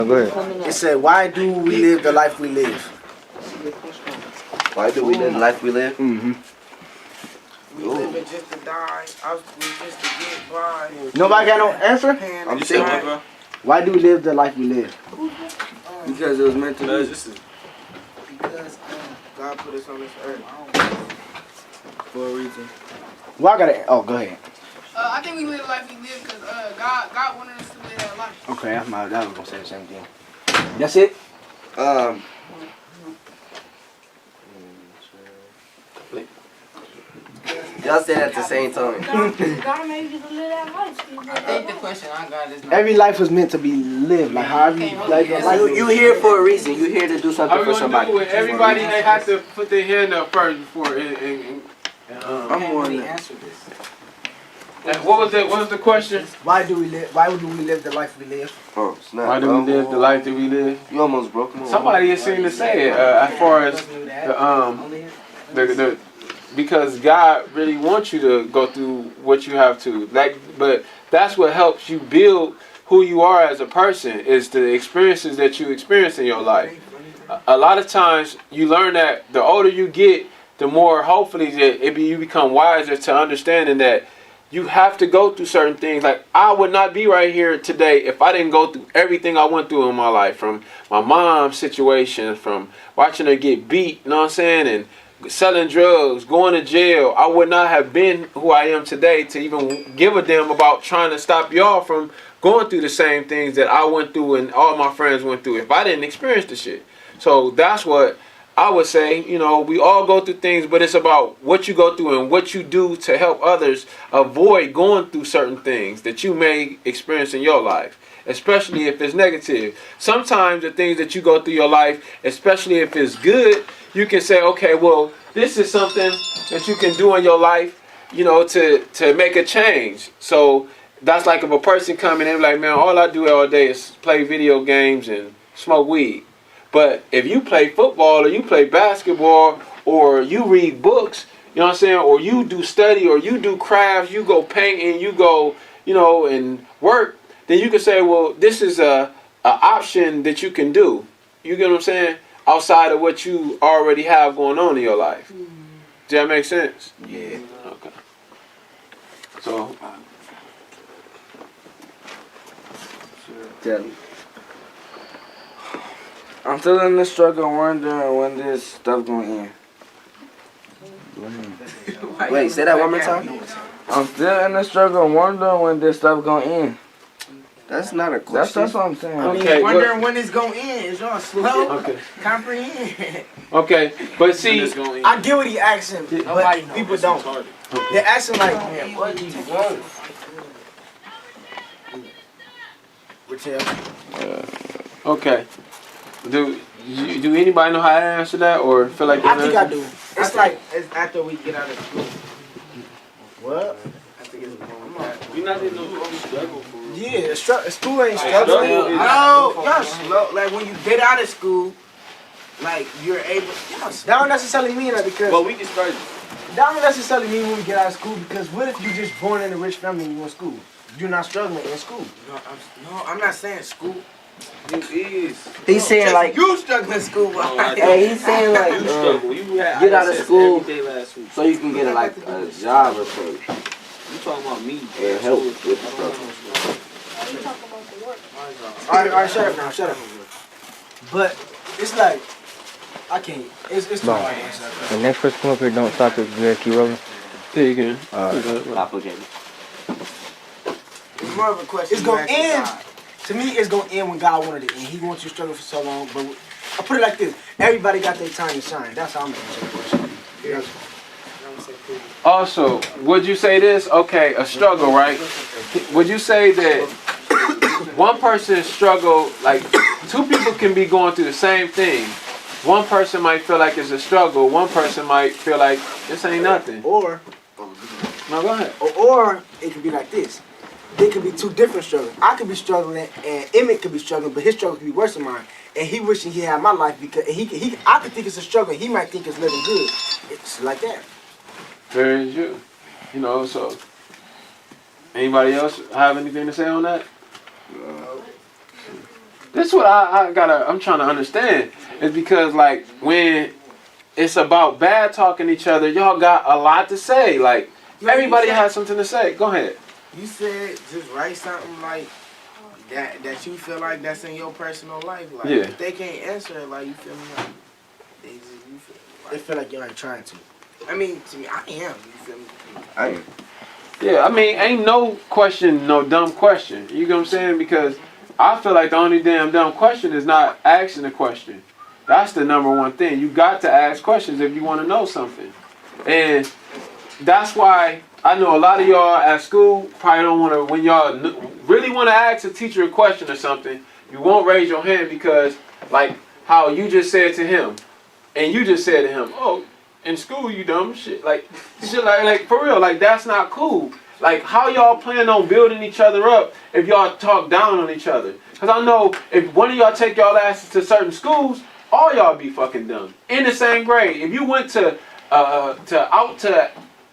Go ahead. It said, why do we live the life we live? Why do we live the life we live? Mm-hmm. We live it just to die. We just to get by. Nobody got no answer? I'm saying, bro. Why do we live the life we live? Because it was meant to be. Because God put us on this earth for a reason. Well, I gotta. Oh, go ahead. I think we live the life we live because God wanted us to live that life. Okay, that's my. That was gonna say the same thing. That's it. Y'all said at the same time. God made you to live that life. I think the question I got is not. Every life was meant to be lived. Like however you like your life. You here for a reason. You here to do something for somebody. Everybody they have to put their hand up first before. I'm more than Answer this. What was it? What was the question? Why do we live? Why do we live the life we live? Oh, snap. Why do we live the life that we live? You almost broke me. Somebody has seemed to say it as far as the because God really wants you to go through what you have to. But that's what helps you build who you are as a person is the experiences that you experience in your life. A lot of times you learn that the older you get, the more hopefully that you become wiser to understanding that you have to go through certain things. Like I would not be right here today if I didn't go through everything I went through in my life, from my mom's situation, from watching her get beat, you know what I'm saying, and selling drugs, going to jail. I would not have been who I am today to even give a damn about trying to stop y'all from going through the same things that I went through and all my friends went through if I didn't experience the shit. So that's what I would say. You know, we all go through things, but it's about what you go through and what you do to help others avoid going through certain things that you may experience in your life, especially if it's negative. Sometimes the things that you go through your life, especially if it's good, you can say, okay, well, this is something that you can do in your life, you know, to make a change. So that's like if a person come in and like, man, all I do all day is play video games and smoke weed. But if you play football or you play basketball or you read books, you know what I'm saying, or you do study or you do crafts, you go painting, you go, you know, and work, then you can say, well, this is a option that you can do. You get what I'm saying? Outside of what you already have going on in your life. Does that make sense? Yeah. Okay. So, Tell me. I'm still in the struggle, wondering when this stuff gonna end. Wait, say that one more time. I'm still in the struggle, wondering when this stuff gonna end. That's not a question. That's what I'm saying. okay, Wondering when it's gonna end. Is y'all slow? okay. Comprehend. Okay, but see, I get what he asking, but people don't. They're asking like, man, what do you want? okay. Do anybody know how to answer that or feel like I think I do. It's like it's after we get out of school. What? You're not in no struggle for real. Yeah, school ain't struggling. No, y'all slow. Like when you get out of school, like you're able. That don't necessarily mean that because. Well, we can start. That don't necessarily mean when we get out of school because what if you just born in a rich family and you in school? You're not struggling in school. No, I'm not saying school. He's Just saying like, you struggling in school. hey, he's saying like, You struggle. You had get out of school every day last week. so you can get like a job or something. You talking about me? And help with the struggle. You talk about the work. All right, shut up now, shut up. But it's like I can't. It's too No. hard to answer that. The next person come up here, don't stop it. You gotta keep rolling. Yeah, you can. Complicated. It's more of a question. It's gonna you ask end. God. To me, it's gonna end when God wanted it, and He wants you to struggle for so long. But I put it like this: everybody got their time to shine. That's how I'm gonna answer the question. Yeah. Also, would you say this? Okay, a struggle, right? Would you say that one person struggle, like two people can be going through the same thing? One person might feel like it's a struggle. One person might feel like this ain't nothing. Or No, go ahead. Or it could be like this. There could be two different struggles. I could be struggling, and Emmett could be struggling, but his struggle could be worse than mine. And he wishing he had my life because I could think it's a struggle. He might think it's living good. It's like that. Very true. You know, so anybody else have anything to say on that? this is what I'm trying to understand. Is because like when it's about bad talking each other, y'all got a lot to say. Like everybody has something to say. Go ahead. You said just write something like that you feel like that's in your personal life. Like Yeah. if they can't answer it, like you feel me? Like, They feel like you ain't trying to. I mean, to me, I am. You feel me? Yeah, I mean, ain't no question, no dumb question. You know what I'm saying? Because I feel like the only damn dumb question is not asking a question. That's the number one thing. You got to ask questions if you want to know something. And that's why I know a lot of y'all at school probably don't want to, when y'all really want to ask a teacher a question or something, you won't raise your hand because, like how you just said to him, and you just said to him, oh, in school you dumb shit. Like for real, like that's not cool. Like how y'all plan on building each other up if y'all talk down on each other? Because I know if one of y'all take y'all asses to certain schools, all y'all be fucking dumb. In the same grade. If you went to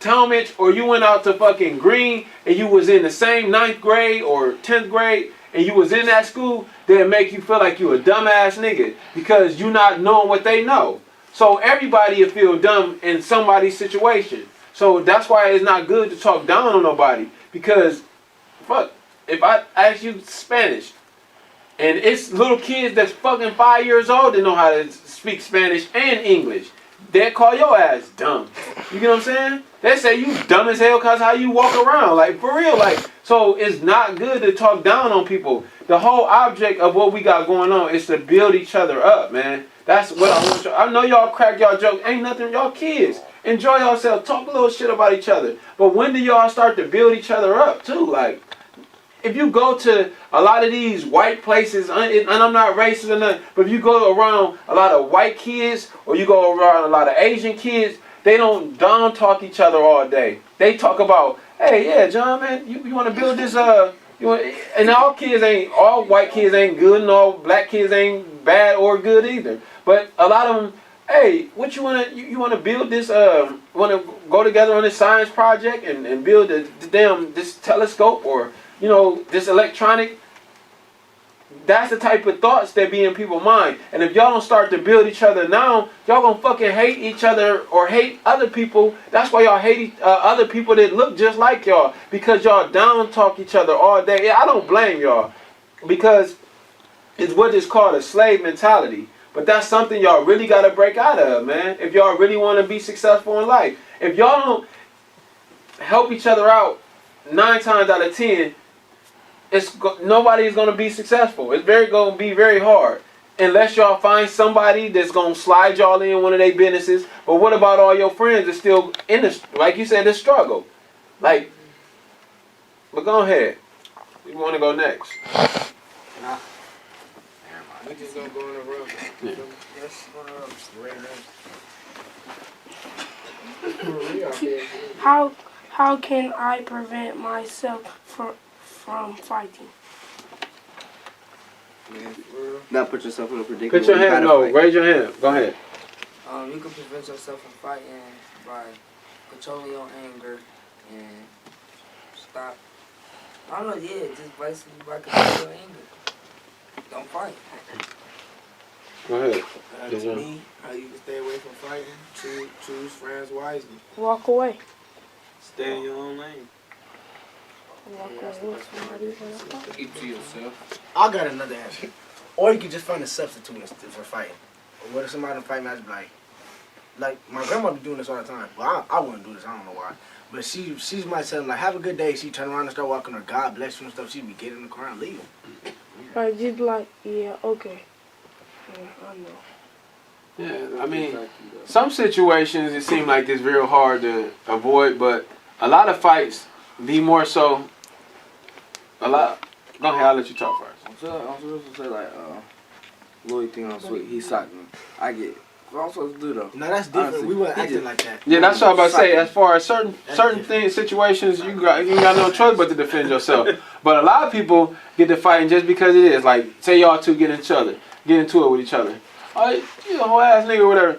Talmadge or you went out to fucking Green and you was in the same 9th grade or 10th grade and you was in that school, they'll make you feel like you a dumbass nigga because you not knowing what they know. So everybody will feel dumb in somebody's situation. So that's why it's not good to talk down on nobody. Because, fuck, if I ask you Spanish, and it's little kids that's fucking 5 years old that know how to speak Spanish and English, they'll call your ass dumb. You get what I'm saying? They say you dumb as hell because how you walk around. Like, for real, like, so it's not good to talk down on people. The whole object of what we got going on is to build each other up, man. That's what I want y'all. I know y'all crack y'all jokes. Ain't nothing, y'all kids. Enjoy yourself. Talk a little shit about each other. But when do y'all start to build each other up, too? Like, if you go to a lot of these white places, and I'm not racist or nothing, but if you go around a lot of white kids or you go around a lot of Asian kids, they don't down talk each other all day. They talk about, hey, yeah, John, man, you want to build this, and all white kids ain't good and all black kids ain't bad or good either. But a lot of them, hey, what you want to build this, want to go together on this science project and build this telescope or, this electronic. That's the type of thoughts that be in people's mind. And if y'all don't start to build each other now, y'all gonna fucking hate each other or hate other people. That's why y'all hate other people that look just like y'all. Because y'all down talk each other all day. Yeah, I don't blame y'all. Because it's what is called a slave mentality. But that's something y'all really gotta break out of, man. If y'all really want to be successful in life. If y'all don't help each other out 9 times out of 10, nobody's gonna be successful. It's gonna be very hard unless y'all find somebody that's gonna slide y'all in one of their businesses. But what about all your friends that's still in this, like you said, this struggle? Like, but go ahead. You want to go next? We just gonna go in a row. Yeah. Yes, How can I prevent myself from fighting? Not put yourself in a predicament. Put your hand. No, raise your hand. Go ahead. You can prevent yourself from fighting by controlling your anger and stop. I don't know, just basically by controlling your anger. Don't fight. Go ahead. To me, how you can stay away from fighting, choose friends wisely. Walk away. Stay in your own lane. Walk away with somebody who's gonna fight. Keep to yourself. I got another answer. Or you can just find a substitute for fighting. Or what if somebody in a fight match be like my grandma be doing this all the time. Well, I wouldn't do this. I don't know why. But she might tell them, like, have a good day. She turn around and start walking her, God bless you and stuff. She be getting in the car and leaving. Like, just like, yeah, okay. Yeah, I know. Yeah, I mean, some situations it seems like it's real hard to avoid, but a lot of fights be more so. Go ahead, I'll let you talk first. I'm supposed to say like, Lloyd think I'm sweet. He socked me. I get it. What I'm supposed to do though? No, that's different. Honestly, We weren't he acting just- like that. Yeah, that's what I'm about to say. As far as certain things, situations, you got no choice but to defend yourself. But a lot of people get to fighting just because it is. Like, say y'all two get into it with each other. Oh, you a whole ass nigga or whatever.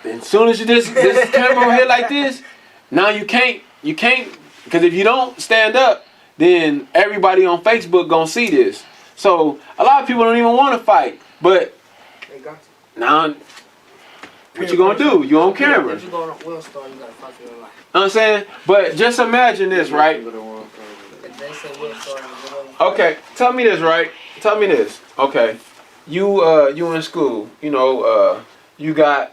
Then as soon as you this camera over here like this, now you can't, because if you don't stand up, then everybody on Facebook gonna see this. So a lot of people don't even want to fight. But They got to. now, what you gonna do? You on camera. If you go on a World Star, you gotta fight for your life. You know what I'm saying? But just imagine this, right? If they say World Star, you go on. Okay, tell me this, right? Tell me this. Okay, you in school. You know, you got,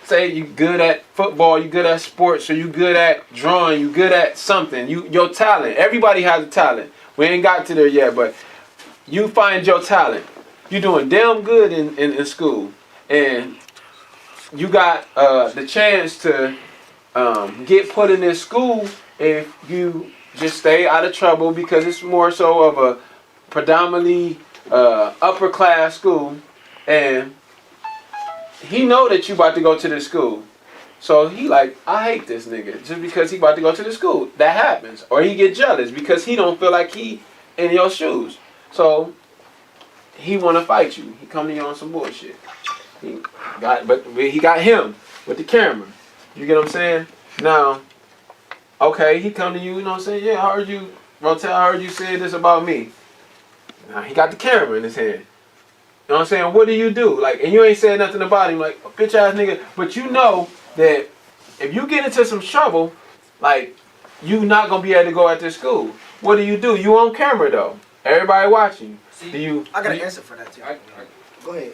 say you good at football, you good at sports, or you good at drawing, you good at something. Your talent. Everybody has a talent. We ain't got to there yet, but you find your talent. You doing damn good in school, and you got the chance to get put in this school if you just stay out of trouble, because it's more so of a predominantly upper class school, and he know that you about to go to this school. So he like, I hate this nigga just because he about to go to the school. That happens. Or he get jealous because he don't feel like he in your shoes. So he want to fight you. He come to you on some bullshit. But he got him with the camera. You get what I'm saying? Now, okay, he come to you, you know what I'm saying? Yeah, I heard you, Rotel, I heard you say this about me. Now he got the camera in his hand. You know what I'm saying? What do you do? Like, and you ain't saying nothing about him, like, bitch ass nigga. But you know that if you get into some trouble, like, you not gonna be able to go at this school. What do? You on camera though. Everybody watching. See, Do you? I got an answer for that too. Go ahead.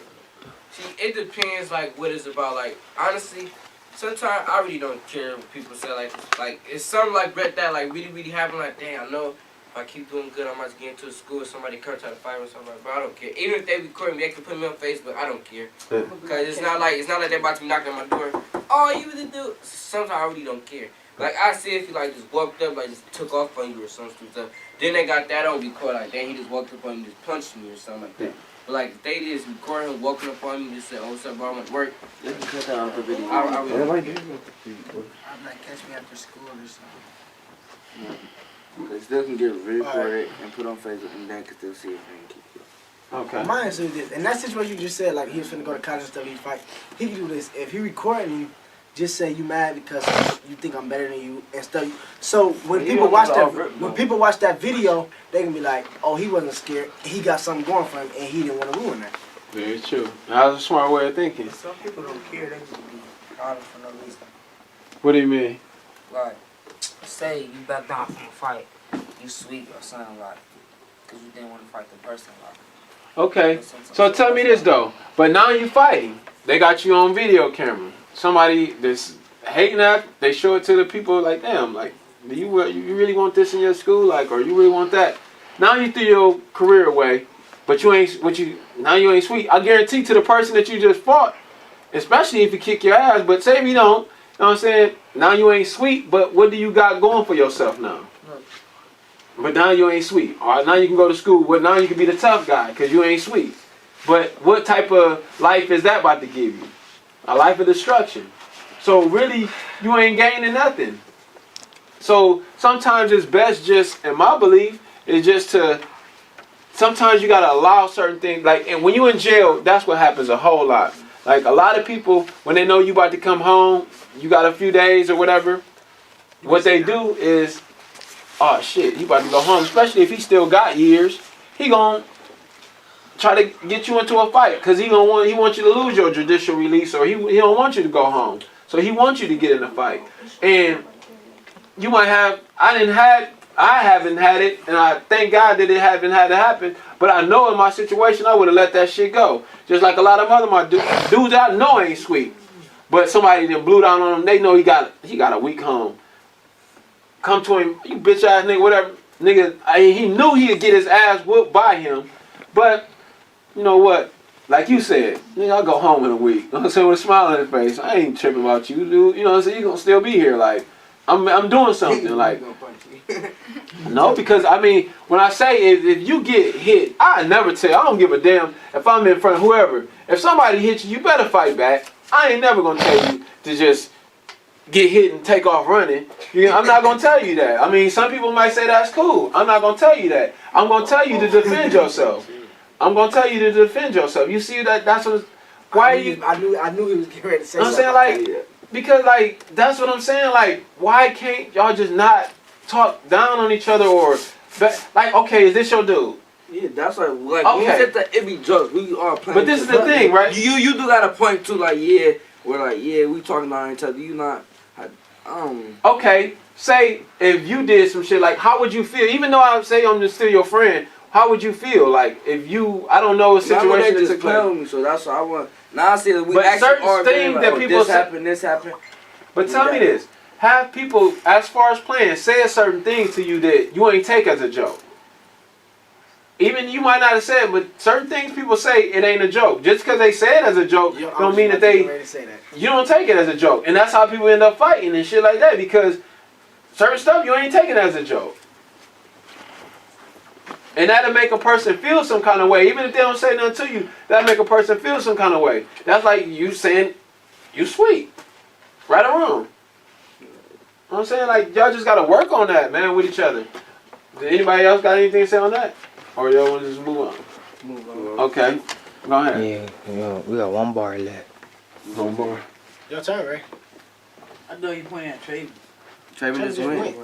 See, it depends, like, what it's about. Like, honestly, sometimes I really don't care what people say. Like it's something like that, like, really happen. Like, dang, I know if I keep doing good, I might get into a school, somebody come try to fight me or something. But I don't care. Even if they record me, they can put me on Facebook. I don't care. Because it's not like they're about to be knocking on my door. Oh, you really do? Sometimes I really don't care. Like, I see if he, like, just walked up, like, just took off on you or some stupid stuff. Then they got that on record, like, dang, he just walked up on you, just punched me or something like that. But, like, if they just record him walking up on me, just say, oh, what's up, bro, I'm at work. They can cut that off the video. I really don't care. I'm like, catch me after school or something. They still can get recorded and put on Facebook, and then can still see it and keep it. Okay. My answer is this. In that situation you just said, like, he was finna go to college and stuff, he'd fight. He can do this. If he recording you, just say you mad because you think I'm better than you and stuff. So when people watch that video, they can be like, oh, he wasn't scared. He got something going for him, and he didn't want to ruin that. Very true. That's a smart way of thinking. Some people don't care. They just be hollering for no reason. What do you mean? Like, say you back down from a fight, you sweet or something like, because you didn't want to fight the person like. Okay. So tell me this though. But now you fighting. They got you on video camera. Somebody that's hating that, they show it to the people like, damn, like, do you really want this in your school? Like, or you really want that? Now you threw your career away, but you ain't now you ain't sweet. I guarantee to the person that you just fought, especially if you kick your ass, but say if you don't, you know what I'm saying? Now you ain't sweet, but what do you got going for yourself now? But now you ain't sweet. All right, now you can go to school. Well, now you can be the tough guy because you ain't sweet. But what type of life is that about to give you? A life of destruction. So really, you ain't gaining nothing. So sometimes it's best just, in my belief, is just to, sometimes you got to allow certain things. Like, and when you're in jail, that's what happens a whole lot. Like, a lot of people, when they know you about to come home, you got a few days or whatever, what they do is, oh shit, you about to go home. Especially if he still got years, he gonna try to get you into a fight because he wants you to lose your judicial release, or he don't want you to go home. So he wants you to get in a fight. And you might have, I haven't had it, and I thank God that it haven't had to happen, but I know in my situation I would have let that shit go. Just like a lot of other my dudes I know ain't sweet. But somebody that blew down on him, they know he got a weak home. Come to him, you bitch ass nigga, whatever. Nigga, he knew he'd get his ass whooped by him, but you know what? Like you said, nigga, I'll go home in a week. You know what I'm saying? With a smile on his face. I ain't tripping about you, dude. You know what I'm saying? You gonna still be here. Like, I'm doing something. Like, no, because I mean, when I say if you get hit, I never tell you. I don't give a damn if I'm in front of whoever. If somebody hits you, you better fight back. I ain't never gonna tell you to just get hit and take off running. I'm not gonna tell you that. I mean, some people might say that's cool. I'm not gonna tell you that. I'm gonna tell you to defend yourself. I'm gonna tell you to defend yourself. You see that? That's what. Why are you? I knew he was getting ready to say I'm something. saying like, because like that's what I'm saying. Like, why can't y'all just not talk down on each other or like? Okay, is this your dude? Yeah, that's like when you Okay. said that it be jokes. We all playing. But this is the thing, right? You do got a point too. Like we're like we talking about each other. You not. Okay, say if you did some shit, like how would you feel? Even though I say I'm just still your friend, how would you feel? Like if you, I don't know a situation They that just took play place. with me, so that's what I want. Now I see that we But actually certain are things like, that oh, people this say- happened, this happened. But tell me this: have people, as far as playing, say a certain thing to you that you ain't take as a joke. Even you might not have said, but certain things people say it ain't a joke. Just because they say it as a joke, don't mean that you don't take it as a joke. And that's how people end up fighting and shit like that, because certain stuff you ain't taking as a joke. And that'll make a person feel some kind of way. Even if they don't say nothing to you, that'll make a person feel some kind of way. That's like you saying you sweet. Right or wrong. You know what I'm saying? Like, y'all just got to work on that, man, with each other. Did anybody else got anything to say on that? Or y'all want to just move on? Move on. Okay. Go ahead. Yeah, we got one bar left. One bar. Your turn, Ray. I know you pointing at Travis. Travis just went.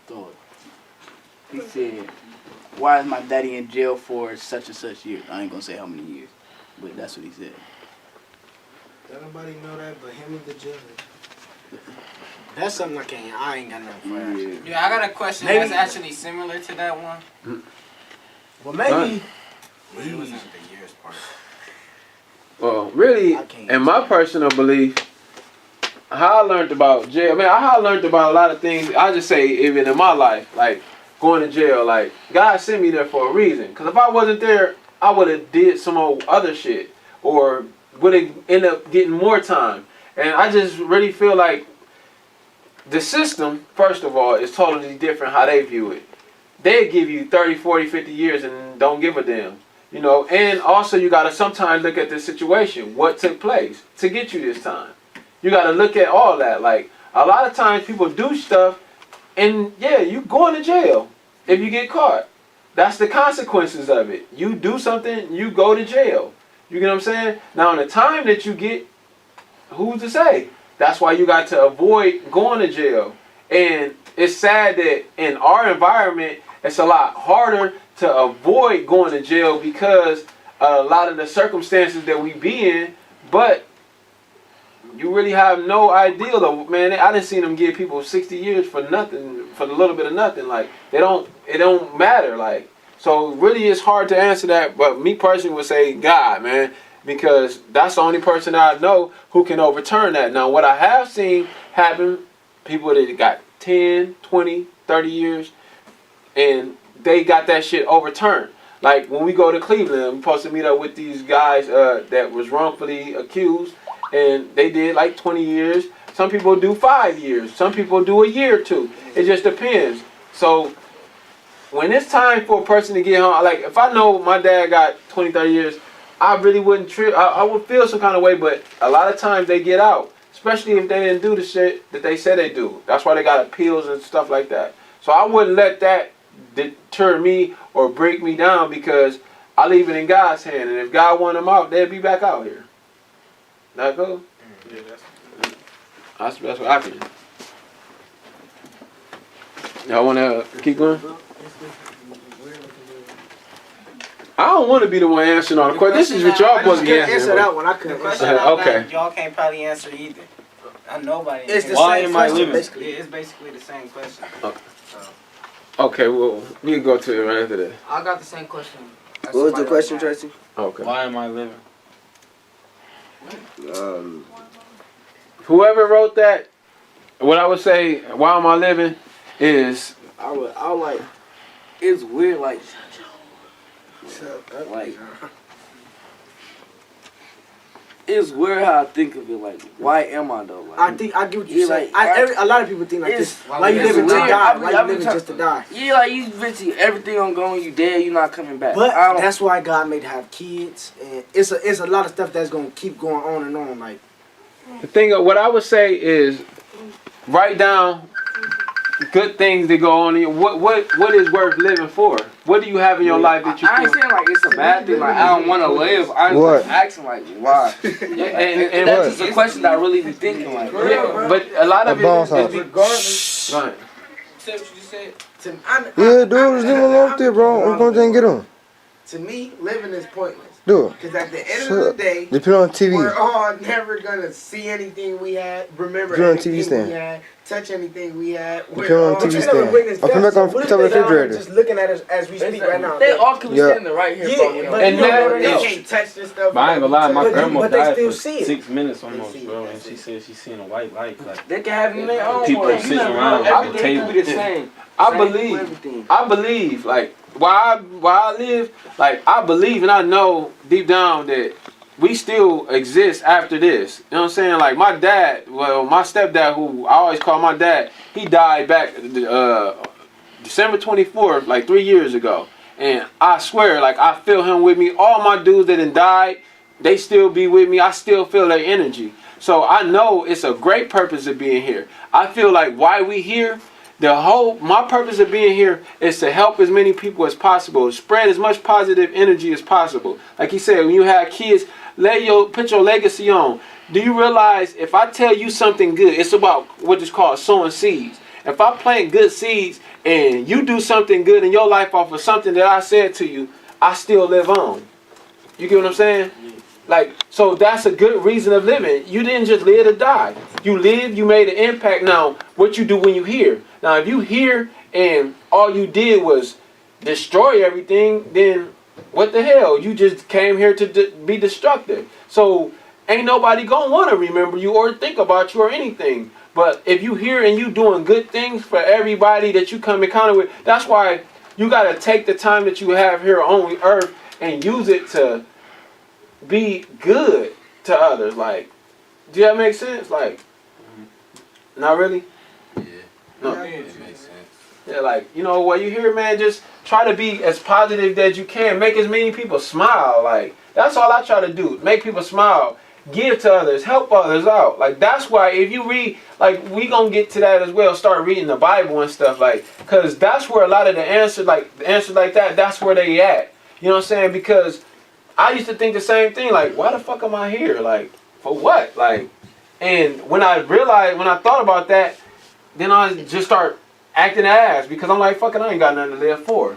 Thought. He said, "Why is my daddy in jail for such and such years?" I ain't gonna say how many years, but that's what he said. Don't nobody know that but him and the judge. That's something I ain't got nothing for that. Yeah, I got a question Maybe- that's actually similar to that one. Well, maybe. It wasn't the years part. Well, really, I can't. in my personal belief, how I learned about jail, how I learned about a lot of things, I just say even in my life, like going to jail, like God sent me there for a reason. Because if I wasn't there, I would have did some old other shit or would have ended up getting more time. And I just really feel like the system, first of all, is totally different how they view it. They give you 30, 40, 50 years and don't give a damn. You know, and also you got to sometimes look at the situation, what took place to get you this time. You got to look at all that. Like, a lot of times people do stuff and, yeah, you going to jail if you get caught. That's the consequences of it. You do something, you go to jail. You get what I'm saying? Now, in the time that you get, who's to say? That's why you got to avoid going to jail. And it's sad that in our environment, it's a lot harder to avoid going to jail because a lot of the circumstances that we be in, but you really have no idea though, man. I done seen them give people 60 years for nothing, for a little bit of nothing. Like, it don't matter. Like, so really it's hard to answer that, but me personally would say God, man, because that's the only person I know who can overturn that. Now, what I have seen happen, people that got 10, 20, 30 years, and they got that shit overturned. Like, when we go to Cleveland, we're supposed to meet up with these guys that was wrongfully accused, and they did like 20 years. Some people do 5 years. Some people do a year or two. It just depends. So when it's time for a person to get home, like if I know my dad got 20, 30 years, I really wouldn't trip. I would feel some kind of way, but a lot of times they get out, especially if they didn't do the shit that they said they do. That's why they got appeals and stuff like that. So I wouldn't let that deter me or break me down because I leave it in God's hand. And if God want them out, they'll be back out here. That go? Yeah, That's what I can. Y'all want to keep going? I don't want to be the one answering all the questions. This is what y'all supposed to be answer answering. that one. I couldn't The question answer. Okay. y'all can't probably answer either. Nobody. It's the Why same am I question, living? basically. Yeah, it's basically the same question. Okay, well, we can go to it right after that. I got the same question. What was the question, Tracy? Okay. Why am I living? Whoever wrote that, what I would say, why am I living, is I would like. It's weird, like it's weird how I think of it. Like, why am I though? Like, I get what you're Yeah, saying. like, A lot of people think like it's- this. Why you it's living to weird. die? I Why be you living talk- just to die? yeah, like you bitchy, everything on going, you dead, you not coming back. But I don't, that's why God made to have kids, and it's a lot of stuff that's gonna keep going on and on. Like, the thing of what I would say is write down good things that go on in you. What is worth living for? What do you have in your life that you I ain't feel? saying like it's a bad thing. Like I don't want to live. I'm What? just asking like why. And That's just a question that I really be thinking like. yeah, but a lot of A boss it house. is Regardless, go ahead. Say what you just said. Yeah, dude, just leave him alone there, bro. I'm going to get him. To me, living is pointless. Do it. Because at the end Shut of up. the day, They put it on we're TV. all never gonna see anything we had, remember Put it on anything TV stand. we had, touch anything we had. Put it on TV stand. I'll come back on top of the refrigerator. Just looking at us as we speak right now. They all could be Yeah. standing right here. Yeah, but And you that- never know. They can't touch this stuff. But I ain't gonna lie, my But grandma but they died still for see it. 6 minutes almost, see it, bro, they and see she it. said she seen a white light. Like, They can have it in their own People way. sitting You never around know. at the Everything table. could be the same. I Same for believe. everything. I believe, like, while I live, like, I believe and I know deep down that we still exist after this. You know what I'm saying? Like, my dad, well, my stepdad, who I always call my dad, he died back December 24th, like 3 years ago. And I swear, like, I feel him with me. All my dudes that done died, they still be with me. I still feel their energy. So I know it's a great purpose of being here. I feel like why we here, my purpose of being here is to help as many people as possible, spread as much positive energy as possible. Like he said, when you have kids, put your legacy on. Do you realize if I tell you something good, it's about what is called sowing seeds. If I plant good seeds and you do something good in your life off of something that I said to you, I still live on. You get what I'm saying? Like, so that's a good reason of living. You didn't just live to die. You lived, you made an impact. Now, what you do when you here? Now, if you here and all you did was destroy everything, then what the hell? You just came here to be destructive. So, ain't nobody gonna want to remember you or think about you or anything. But if you here and you doing good things for everybody that you come in contact with, that's why you got to take the time that you have here on earth and use it to be good to others. Like, do that make sense? Like, not really? yeah. No. It makes sense. Yeah, like, you know, while you here, man, just try to be as positive as you can. Make as many people smile. Like, that's all I try to do. Make people smile. Give to others. Help others out. Like, that's why if you read, like, we gonna get to that as well. Start reading the Bible and stuff, like, because that's where a lot of the answers like that, that's where they at. You know what I'm saying? Because I used to think the same thing. Like, why the fuck am I here? Like, for what? Like, and when I thought about that, then I just start acting ass because I'm like, fucking, I ain't got nothing to live for.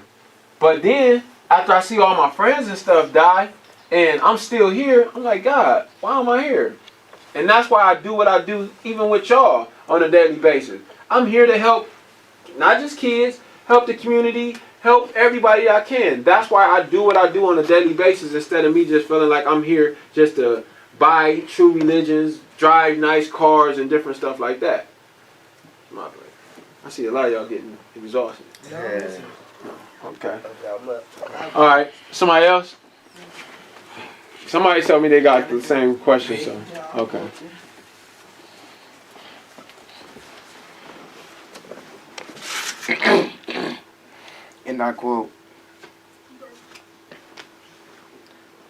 But then, after I see all my friends and stuff die, and I'm still here, I'm like, God, why am I here? And that's why I do what I do, even with y'all, on a daily basis. I'm here to help, not just kids, help the community, help everybody I can. That's why I do what I do on a daily basis instead of me just feeling like I'm here just to buy true religions, drive nice cars, and different stuff like that. My bad. I see a lot of y'all getting exhausted. Yeah. Okay. All right. Somebody else? Somebody told me they got the same question, so okay. And I quote,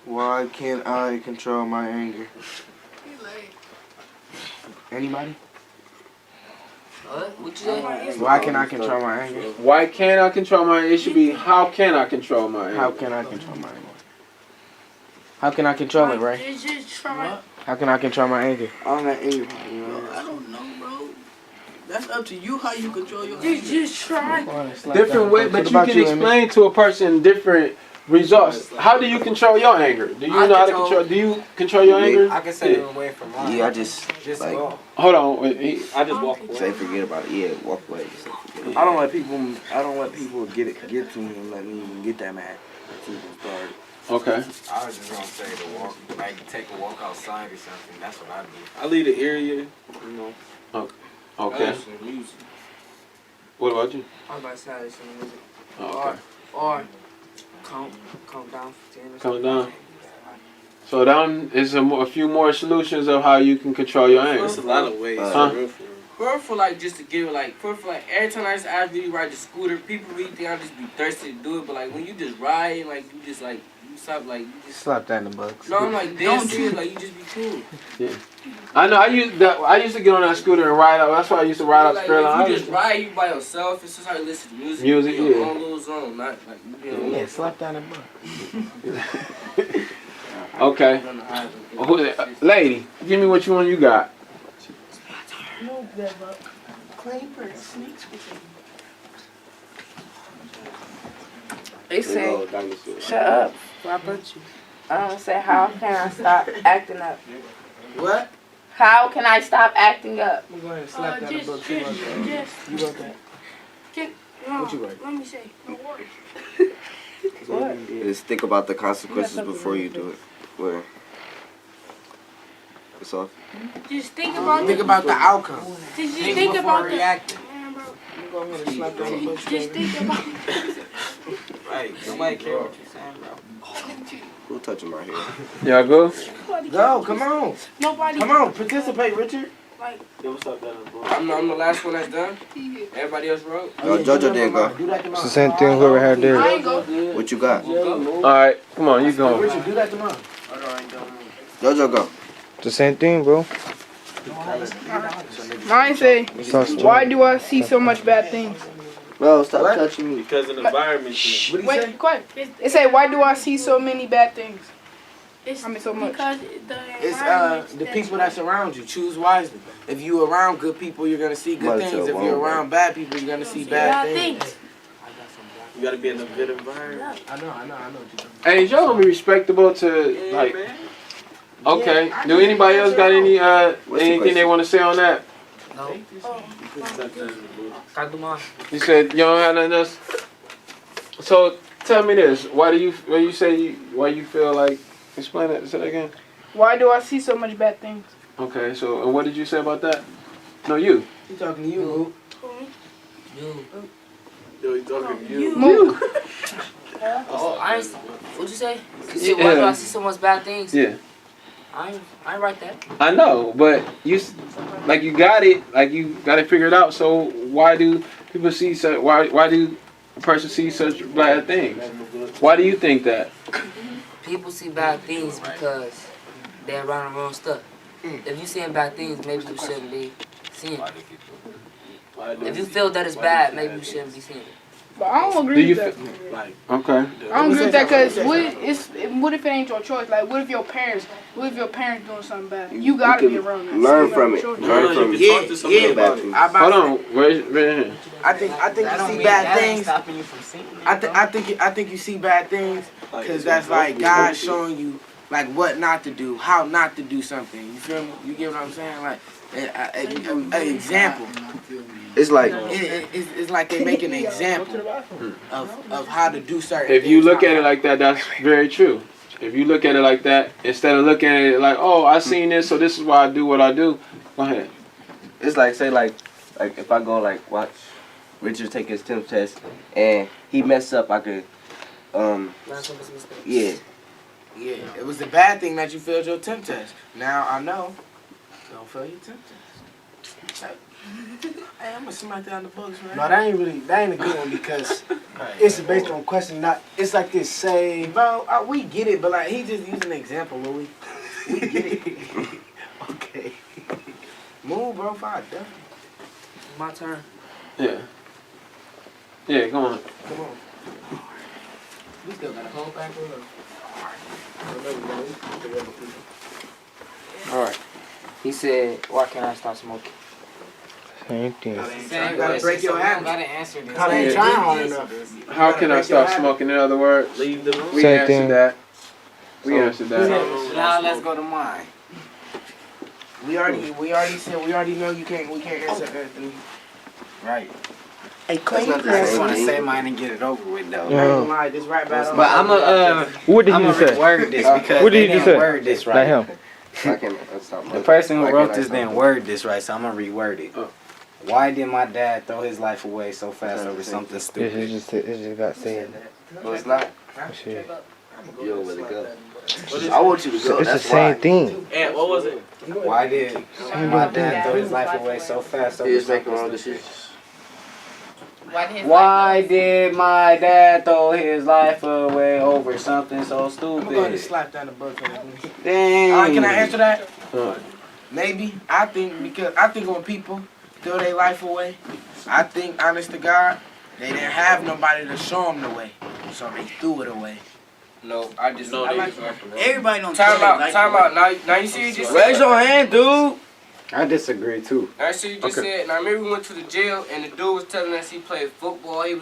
"Why can't I control my anger?" Anybody? What you say? Why can I control my anger? Why can't I control my anger? It should be, how can I control my anger? How can I control my anger? How can I control it, right? Just try. How can I control my anger? I'm not angry. I don't know, bro. That's up to you how you control your Just try. Different way, but you can explain to a person different results. How do you control your anger? Do you know how to control? Do you control your anger? I can say it away from mine. Yeah, I just like Hold on. I just walk away. say forget about it. Yeah, walk away. Just say forget about it. I don't let people get to me and let me even get that mad. That's even started. Okay. I was just gonna say to walk, like take a walk outside or something. That's what I do. I leave the area, you know. Okay. I listen to music. What about you? I was about to say I listen to music. Oh, okay. Or calm down for 10 or Calm something. down. So down is a few more solutions of how you can control your anger. There's a lot of ways. Huh? For real, for real. First for like just to give it like first for like every time I really ride the scooter, people really think I just be thirsty to do it, but like when you just ride, like you just like you stop like you just Slap that in the bugs. no, I'm like dead serious, like you just be cool. Yeah. I know. I used to get on that scooter and ride out. That's why I used to ride out Like, Sterling. if you just ride, you by yourself. It's just how you listen to music. Music, in your yeah. own little zone, not like you be on Yeah, slap down the butt. Okay. Lady, give me what you got. No, Beba. Clay bird sneaks with him. They say, shut up, I put you. Say, how can I stop acting up? What? How can I stop acting up? I'm going to slap down the butt. You wrote that? What you write? Let me say, no worries. What? Just think about the consequences before you do it. Where? It's off. Just think about Think about the outcome. Just think about the. reacting. Man, bro. You go ahead and slap down the butt. Just think about. Right. Nobody care what you saying, bro. Who touching my hair? Y'all go? Go, come on. Nobody. Come on, participate, Richard. Like, Yo, what's up, that I'm the last one that's done. Everybody else wrote. No, JoJo didn't go. Do that It's the same thing whoever had I theirs. ain't go. What you got? Alright, come on, you go. Richard, do that tomorrow. JoJo go. It's the same thing, bro. Mine say, Sauce why do I see so much bad things? Bro, stop touching me. because of the environment. What do you Wait, say? quiet. It say, why do I see so many bad things? It's I mean, so much. because the It's environment the people that surround you. Choose wisely. If you around good people, you're gonna see good things. If you're around bad people, you're gonna see bad things. You gotta be in a good environment. I know what you're doing. Hey, y'all gonna be respectable to like. Okay. Do anybody else got any anything they want to say on that? No. You said you don't have nothing else. So tell me this: why you feel like? Explain that. Say that again. Why do I see so much bad things? Okay. So and what did you say about that? No, you. He talking to you, Lou. Yo, he talking to you. Move. Oh, what'd you say? You said, why do I see so much bad things? Yeah. I ain't write that. I know, but you got it. Like you got it figured out. So why do people see such? Why do a person see such bad things? Why do you think that? People see bad things because they're around the wrong stuff. If you seeing bad things, maybe you shouldn't be seeing it. If you feel that it's bad, maybe you shouldn't be seeing it. But I don't Do agree you with that. Okay. I don't agree with that because what if it ain't your choice? Like, what if your parents doing something bad? You gotta be around that. Learn So from you it. gotta Learn from it. Yeah. Bad things. Hold on. Right here. I think you see bad things. I think you see bad things because that's like God showing you like what not to do, how not to do something. You feel me? You get what I'm saying? Like an example. It's like It's like they make an example of how to do certain If things. you look at it like that, that's very true. If you look at it like that, instead of looking at it like, oh, I seen this, so this is why I do what I do. Go ahead. it's like say like if I go like watch Richard take his temp test and he mess up, I could yeah. Yeah, it was the bad thing that you failed your temp test. Now I know. Don't fail your temp test. Hey, I'm gonna smack down the books, man. No, that ain't a good one because it's based on question. Not, it's like this. Say, bro, we get it, but like he just used an example, Louis. We get it. Okay. Move, bro. Five, definitely. My turn. Yeah. Yeah, come on. Come on. We still got a whole back row. Alright. He said, why can't I stop smoking? Same thing. You gotta break your habit. Gotta answer this. I ain't trying hard enough. How can I stop smoking? In other words, Leave the room. we Same answered thing. that. We answered that. Now let's go to mine. We already said we already know we can't answer Anthony. Right. Hey, Clay, That's not I just want to Same say thing. mine and get it over with, though. I ain't gonna lie, this rap battle. But I'm What did I'm he gonna say? reword this because What they did he didn't say? word this Not right. him. I can't stop. The person who Why wrote can't I this stop? didn't word this right, so I'm gonna reword it. Oh. Why did my dad throw his life away so fast over something It stupid? just got said. No, it's not. Shit. You don't really go. I want you to go. It's the That's same why. thing. And what was it? Why did my dad throw his life away so fast He over is making something wrong stupid? decisions. Why did my dad throw his life away over something so I'm going to stupid? slap down the butt for Anthony. Dang. Alright, can I answer that? Maybe. I think when people throw their life away, I think, honest to God, they didn't have nobody to show them the way. So they threw it away. No, I just No, I they like Everybody don't time out. Now you see you just Raise said. your hand, dude. I disagree too. Now you see you just said. Now remember we went to the jail and the dude was telling us he played football. He was